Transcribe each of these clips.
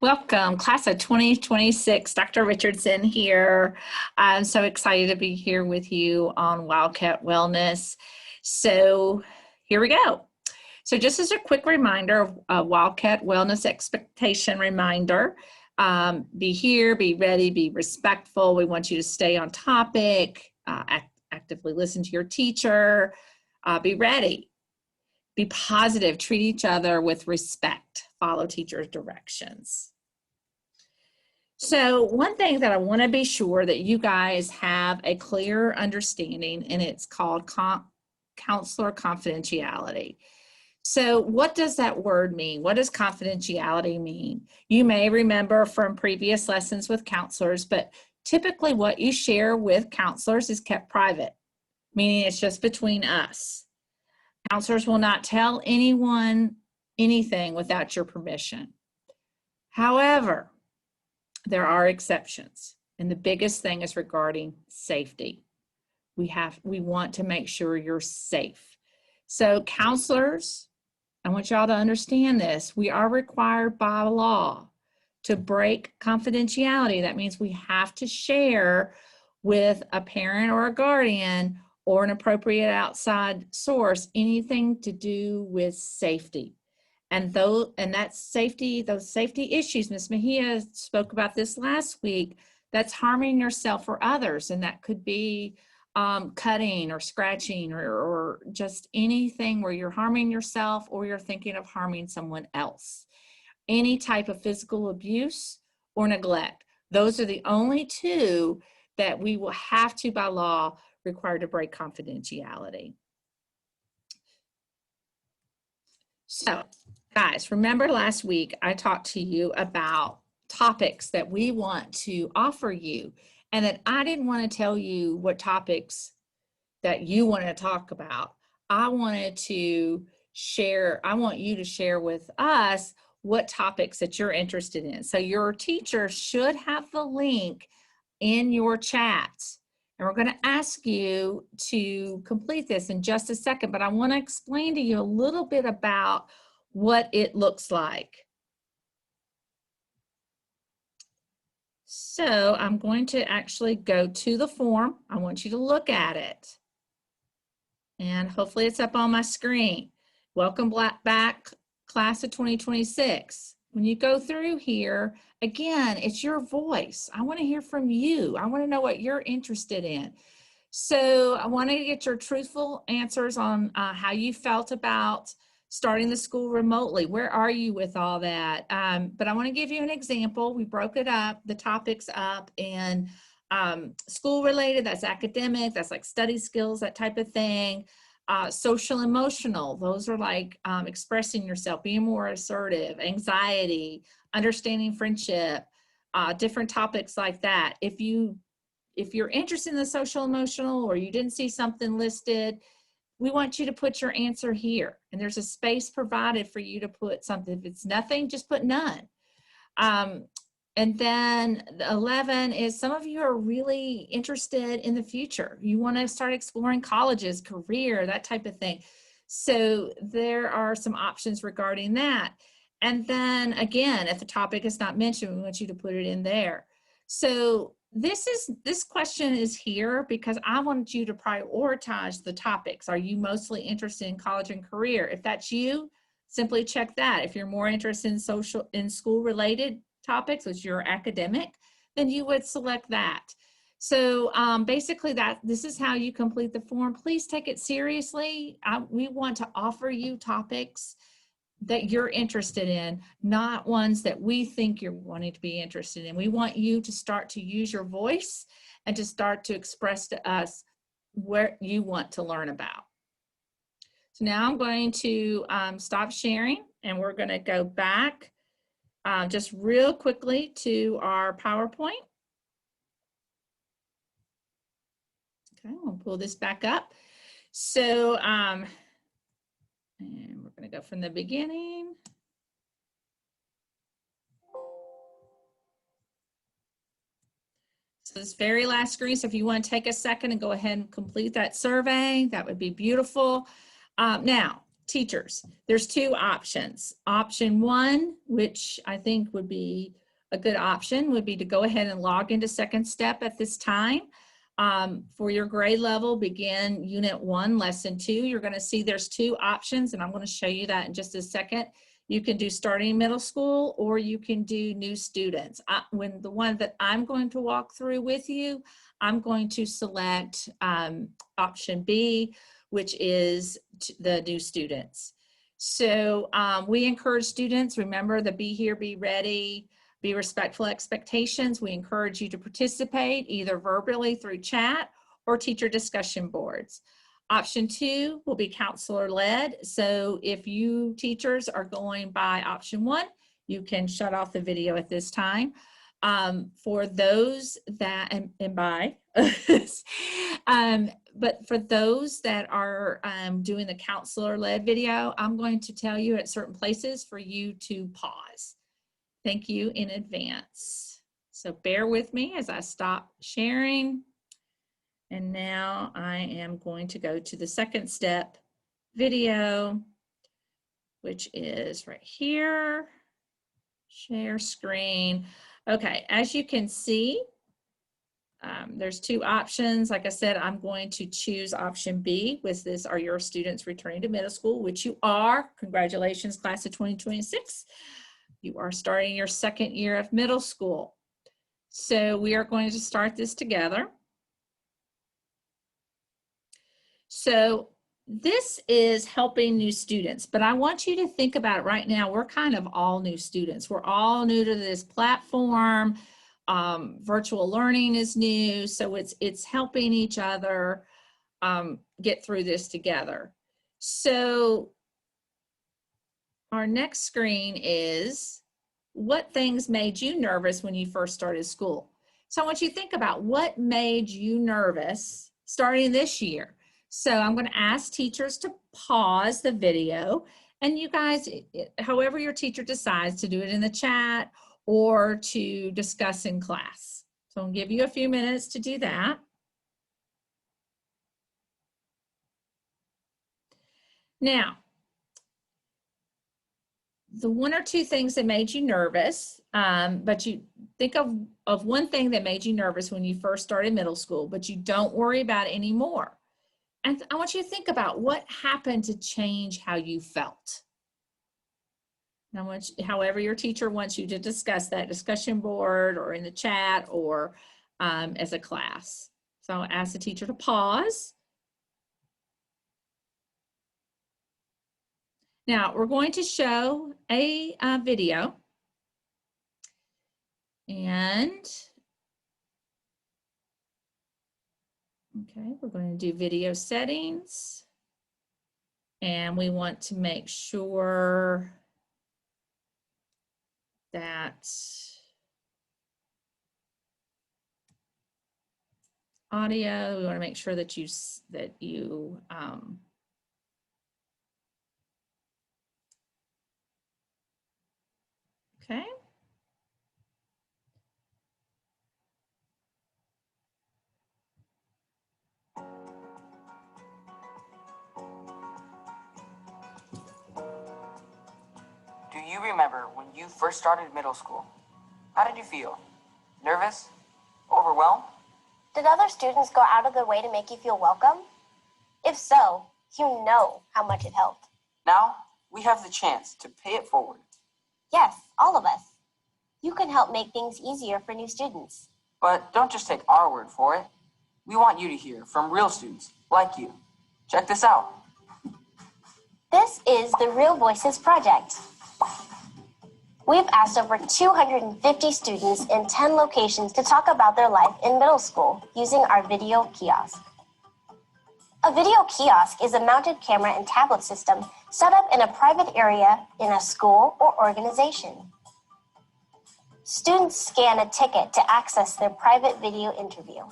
Welcome, class of 2026. Dr. Richardson here. I'm so excited to be here with you on Wildcat Wellness. So here we go. So just as a quick reminder, Wildcat Wellness expectation reminder, be here, be ready, be respectful. We want you to stay on topic, actively listen to your teacher, be ready, be positive, treat each other with respect, follow teacher's directions. So one thing that I want to be sure that you guys have a clear understanding, and it's called counselor confidentiality. So what does that word mean? What does confidentiality mean? You may remember from previous lessons with counselors, but typically what you share with counselors is kept private, meaning it's just between us. Counselors will not tell anyone anything without your permission. However, there are exceptions, and the biggest thing is regarding safety. We want to make sure you're safe. So counselors, I want y'all to understand this. We are required by law to break confidentiality. That means we have to share with a parent or a guardian or an appropriate outside source anything to do with safety. And those safety issues, Ms. Mejia spoke about this last week, that's harming yourself or others. And that could be cutting or scratching or just anything where you're harming yourself or you're thinking of harming someone else. Any type of physical abuse or neglect. Those are the only two that we will have to, by law, require to break confidentiality. So, guys, remember last week I talked to you about topics that we want to offer you, and that I didn't want to tell you what topics that you want to talk about. I want you to share with us what topics that you're interested in. So your teacher should have the link in your chat. And we're going to ask you to complete this in just a second, but I want to explain to you a little bit about what it looks like. So I'm going to actually go to the form. I want you to look at it. And hopefully it's up on my screen. Welcome back, class of 2026. When you go through here, again, it's your voice. I want to hear from you. I want to know what you're interested in. So I want to get your truthful answers on how you felt about starting the school remotely. Where are you with all that? But I want to give you an example. We broke it up, the topics up in school related, that's academic, that's like study skills, that type of thing. Social emotional, those are like expressing yourself, being more assertive, anxiety, understanding friendship, different topics like that. If you're interested in the social emotional or you didn't see something listed, we want you to put your answer here. And there's a space provided for you to put something. If it's nothing, just put none. And then 11 is some of you are really interested in the future. You want to start exploring colleges, career, that type of thing. So there are some options regarding that. And then again, if the topic is not mentioned, we want you to put it in there. So this question is here because I wanted you to prioritize the topics. Are you mostly interested in college and career? If that's you, simply check that. If you're more interested in school related topics, which you're academic, then you would select that. So basically this is how you complete the form. Please take it seriously. We want to offer you topics that you're interested in, not ones that we think you're wanting to be interested in. We want you to start to use your voice and to start to express to us what you want to learn about. So now I'm going to stop sharing, and we're going to go back just real quickly to our PowerPoint. Okay, we'll pull this back up. So, and we're going to go from the beginning. So this very last screen, so if you want to take a second and go ahead and complete that survey, that would be beautiful. Now, teachers, there's two options. Option one, which I think would be a good option, would be to go ahead and log into Second Step at this time. For your grade level, begin Unit 1, Lesson 2. You're going to see there's two options, and I'm going to show you that in just a second. You can do starting middle school, or you can do new students. When the one that I'm going to walk through with you, I'm going to select option B, which is the new students. So we encourage students, remember the be here, be ready, be respectful expectations. We encourage you to participate either verbally through chat or teacher discussion boards. Option 2 will be counselor led. So if you teachers are going by option 1, you can shut off the video at this time. For those that, and by, but for those that are doing the counselor led video, I'm going to tell you at certain places for you to pause. Thank you in advance. So bear with me as I stop sharing. And now I am going to go to the Second Step video, which is right here. Share screen. Okay, as you can see, there's two options. Like I said, I'm going to choose option B, with this, are your students returning to middle school, which you are. Congratulations, class of 2026. You are starting your second year of middle school. So we are going to start this together. So this is helping new students, but I want you to think about it right now. We're kind of all new students. We're all new to this platform. Virtual learning is new, so it's helping each other get through this together. So our next screen is what things made you nervous when you first started school. So I want you to think about what made you nervous starting this year. So I'm going to ask teachers to pause the video, and you guys, however your teacher decides, to do it in the chat or to discuss in class. So I'll give you a few minutes to do that. Now, the one or two things that made you nervous, but you think of one thing that made you nervous when you first started middle school, but you don't worry about it anymore. And I want you to think about what happened to change how you felt. Now, however your teacher wants you to discuss that, discussion board or in the chat or as a class. So I'll ask the teacher to pause. Now, we're going to show a video. And, okay, we're going to do video settings. And we want to make sure that audio, we want to make sure that you okay. Do you remember when you first started middle school? How did you feel? Nervous? Overwhelmed? Did other students go out of their way to make you feel welcome? If so, you know how much it helped. Now, we have the chance to pay it forward. Yes, all of us. You can help make things easier for new students. But don't just take our word for it. We want you to hear from real students like you. Check this out. This is the Real Voices Project. We've asked over 250 students in 10 locations to talk about their life in middle school using our video kiosk. A video kiosk is a mounted camera and tablet system set up in a private area in a school or organization. Students scan a ticket to access their private video interview.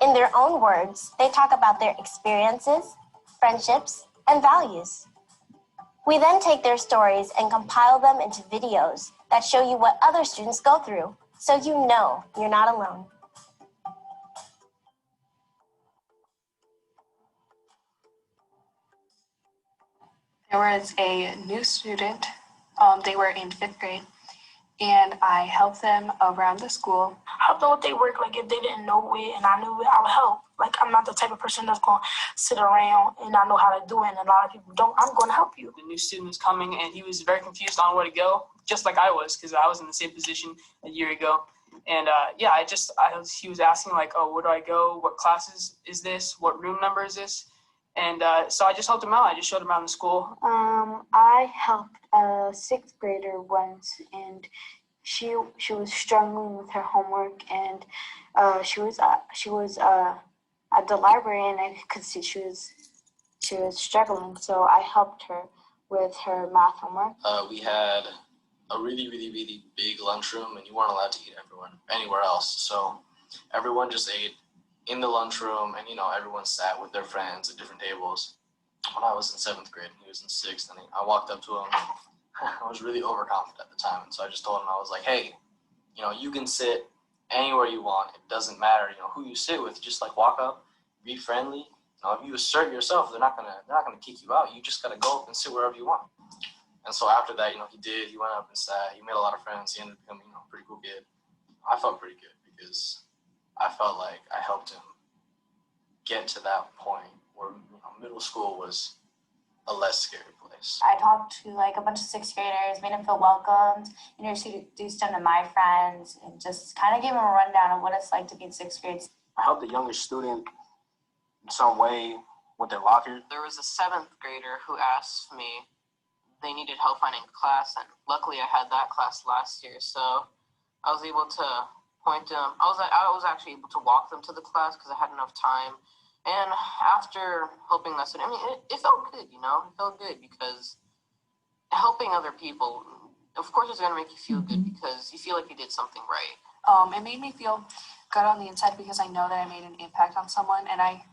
In their own words, they talk about their experiences, friendships, and values. We then take their stories and compile them into videos that show you what other students go through, so you know you're not alone. There was a new student. They were in 5th grade, and I helped them around the school. I don't know what they work, like if they didn't know it and I knew it, I would help. Like I'm not the type of person that's going to sit around and I know how to do it, and a lot of people don't. I'm going to help you. The new student was coming and he was very confused on where to go, just like I was, because I was in the same position a year ago. And he was asking like, oh, where do I go? What classes is this? What room number is this? And so I just helped him out. I just showed him around the school. I helped a 6th grader once, and she was struggling with her homework, and she was at the library, and I could see she was struggling. So I helped her with her math homework. We had a really, really, really big lunchroom, and you weren't allowed to eat anywhere else. So everyone just ate in the lunchroom, and everyone sat with their friends at different tables. When I was in 7th grade, he was in 6th, and I walked up to him. I was really overconfident at the time, and so I just told him, I was like, hey, you can sit anywhere you want. It doesn't matter, who you sit with. Just like walk up, be friendly. If you assert yourself, they're not gonna kick you out. You just gotta go up and sit wherever you want. And so after that, he did. He went up and sat. He made a lot of friends. He ended up becoming, a pretty cool kid. I felt pretty good because I felt like I helped him get to that point where middle school was a less scary place. I talked to like a bunch of 6th graders, made them feel welcomed, introduced them to my friends, and just kind of gave them a rundown of what it's like to be in 6th grade. I helped a younger student in some way with their locker. There was a 7th grader who asked me they needed help finding a class, and luckily I had that class last year, so I was able to point them. I was actually able to walk them to the class because I had enough time. And after helping that student, it felt good, it felt good because helping other people, of course, it's going to make you feel good because you feel like you did something right. It made me feel good on the inside because I know that I made an impact on someone, and I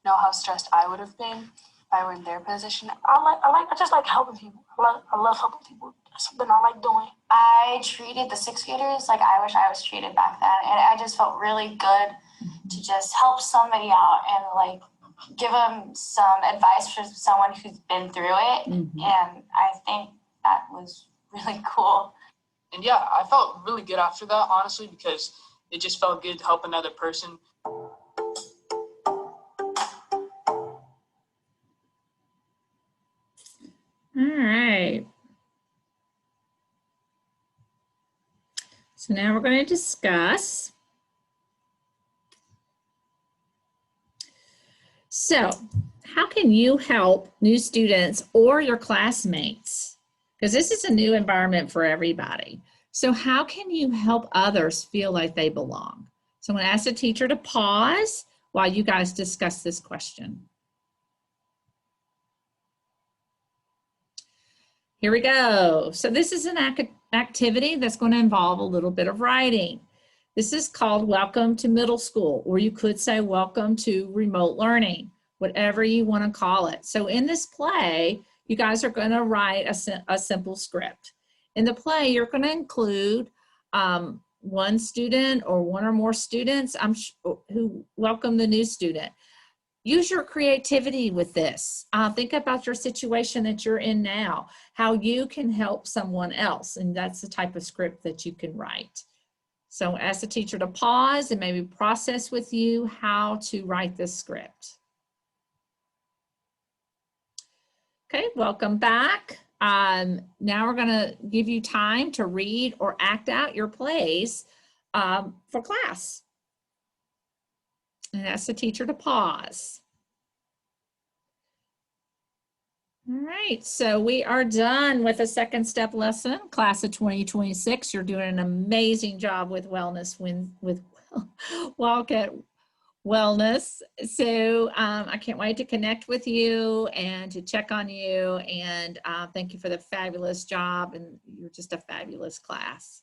know how stressed I would have been if I were in their position. I just like helping people. I love helping people. That's something I like doing. I treated the 6th graders like I wish I was treated back then, and I just felt really good to just help somebody out and like give them some advice for someone who's been through it. And I think that was really cool. And yeah, I felt really good after that, honestly, because it just felt good to help another person. All right. So now we're going to discuss. So how can you help new students or your classmates? Because this is a new environment for everybody. So how can you help others feel like they belong? So I'm going to ask the teacher to pause while you guys discuss this question. Here we go. So this is an activity that's going to involve a little bit of writing. This is called Welcome to Middle School, or you could say Welcome to Remote Learning, whatever you want to call it. So in this play, you guys are going to write a simple script. In the play, you're going to include one student or one or more students who welcome the new student. Use your creativity with this. Think about your situation that you're in now, how you can help someone else, and that's the type of script that you can write. So ask the teacher to pause and maybe process with you how to write this script. Okay, welcome back. Now we're gonna give you time to read or act out your plays for class. And ask the teacher to pause. All right, so we are done with a second step lesson, class of 2026. You're doing an amazing job with wellness, with Wildcat Wellness. So I can't wait to connect with you and to check on you. And thank you for the fabulous job. And you're just a fabulous class.